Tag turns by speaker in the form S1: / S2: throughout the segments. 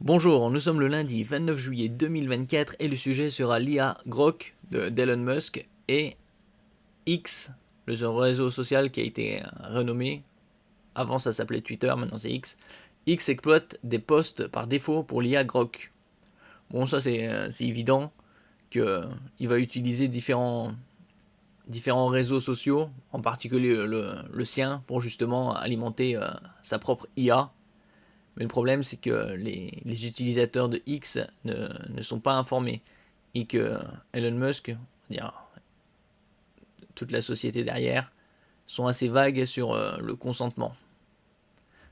S1: Bonjour, nous sommes le lundi 29 juillet 2024 et le sujet sera l'IA Grok d'Elon Musk et X, le réseau social qui a été renommé. Avant ça s'appelait Twitter, maintenant c'est X. X exploite des posts par défaut pour l'IA Grok. Bon, ça c'est évident qu'il va utiliser différents réseaux sociaux, en particulier le sien, pour justement alimenter sa propre IA. Mais le problème, c'est que les utilisateurs de X ne sont pas informés et que Elon Musk, dire, toute la société derrière, sont assez vagues sur le consentement.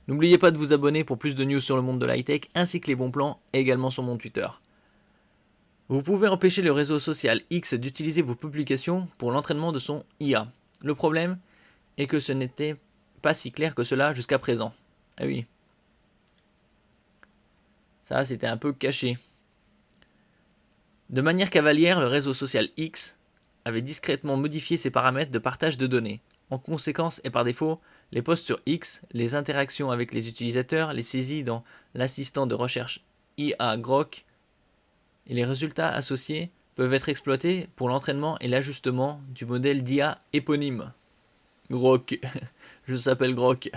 S1: N'oubliez pas de vous abonner pour plus de news sur le monde de l'high-tech ainsi que les bons plans également sur mon Twitter. Vous pouvez empêcher le réseau social X d'utiliser vos publications pour l'entraînement de son IA. Le problème est que ce n'était pas si clair que cela jusqu'à présent. Ah oui. Ça, c'était un peu caché. De manière cavalière, le réseau social X avait discrètement modifié ses paramètres de partage de données. En conséquence et par défaut, les posts sur X, les interactions avec les utilisateurs, les saisies dans l'assistant de recherche IA Grok et les résultats associés peuvent être exploités pour l'entraînement et l'ajustement du modèle d'IA éponyme. Grok. Je s'appelle Grok.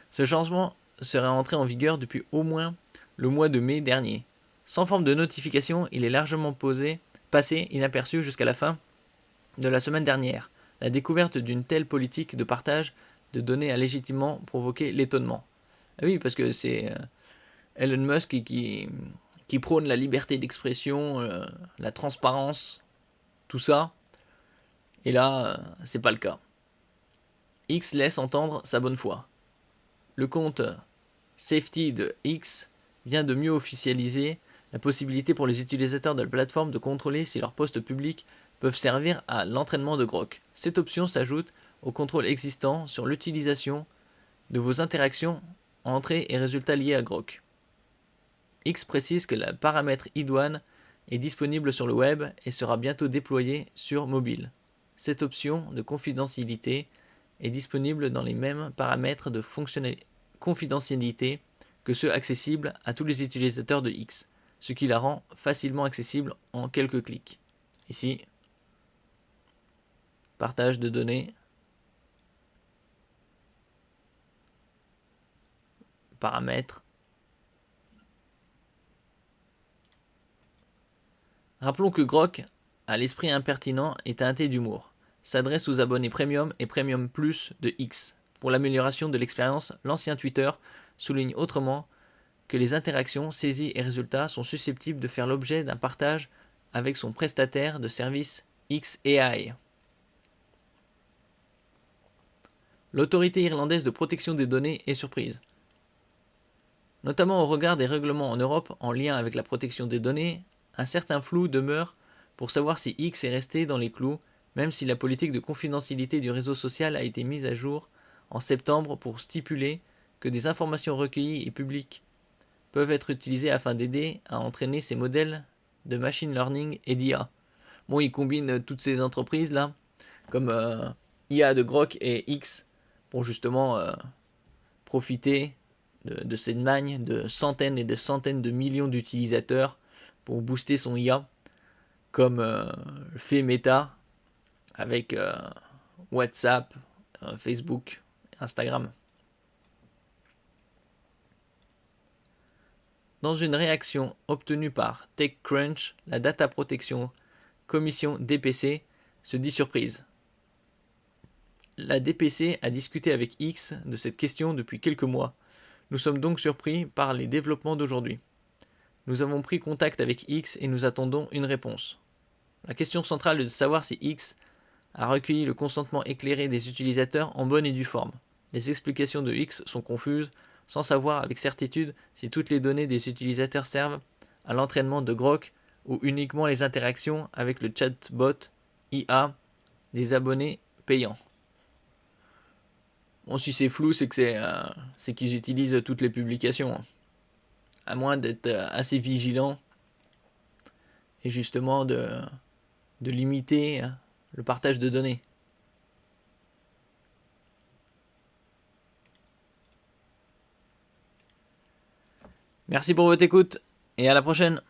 S1: Ce changement serait entré en vigueur depuis au moins le mois de mai dernier. Sans forme de notification, il est largement passé inaperçu jusqu'à la fin de la semaine dernière. La découverte d'une telle politique de partage de données a légitimement provoqué l'étonnement. Ah oui, parce que c'est Elon Musk qui prône la liberté d'expression, la transparence, tout ça. Et là, c'est pas le cas. X laisse entendre sa bonne foi. Le compte Safety de X vient de mieux officialiser la possibilité pour les utilisateurs de la plateforme de contrôler si leurs posts publics peuvent servir à l'entraînement de Grok. Cette option s'ajoute au contrôle existant sur l'utilisation de vos interactions, entrées et résultats liés à Grok. X précise que le paramètre idoine est disponible sur le web et sera bientôt déployé sur mobile. Cette option de confidentialité est disponible dans les mêmes paramètres de confidentialité que ceux accessibles à tous les utilisateurs de X, ce qui la rend facilement accessible en quelques clics. Ici, partage de données, paramètres. Rappelons que Grok, à l'esprit impertinent et teinté d'humour, s'adresse aux abonnés Premium et Premium Plus de X. Pour l'amélioration de l'expérience, l'ancien Twitter souligne autrement que les interactions, saisies et résultats sont susceptibles de faire l'objet d'un partage avec son prestataire de service XAI. L'autorité irlandaise de protection des données est surprise. Notamment au regard des règlements en Europe en lien avec la protection des données, un certain flou demeure pour savoir si X est resté dans les clous, même si la politique de confidentialité du réseau social a été mise à jour en septembre pour stipuler que des informations recueillies et publiques peuvent être utilisées afin d'aider à entraîner ces modèles de machine learning et d'IA. Bon, ils combinent toutes ces entreprises là, comme IA de Grok et X, pour justement profiter de cette manne de centaines et de centaines de millions d'utilisateurs pour booster son IA, comme fait Meta avec WhatsApp, Facebook, Instagram. Dans une réaction obtenue par TechCrunch, la Data Protection Commission DPC se dit surprise. La DPC a discuté avec X de cette question depuis quelques mois. Nous sommes donc surpris par les développements d'aujourd'hui. Nous avons pris contact avec X et nous attendons une réponse. La question centrale est de savoir si X a recueilli le consentement éclairé des utilisateurs en bonne et due forme. Les explications de X sont confuses, sans savoir avec certitude si toutes les données des utilisateurs servent à l'entraînement de Grok ou uniquement les interactions avec le chatbot IA des abonnés payants. Bon, si c'est flou, c'est que c'est qu'ils utilisent toutes les publications. À moins d'être assez vigilant et justement de limiter le partage de données. Merci pour votre écoute et à la prochaine.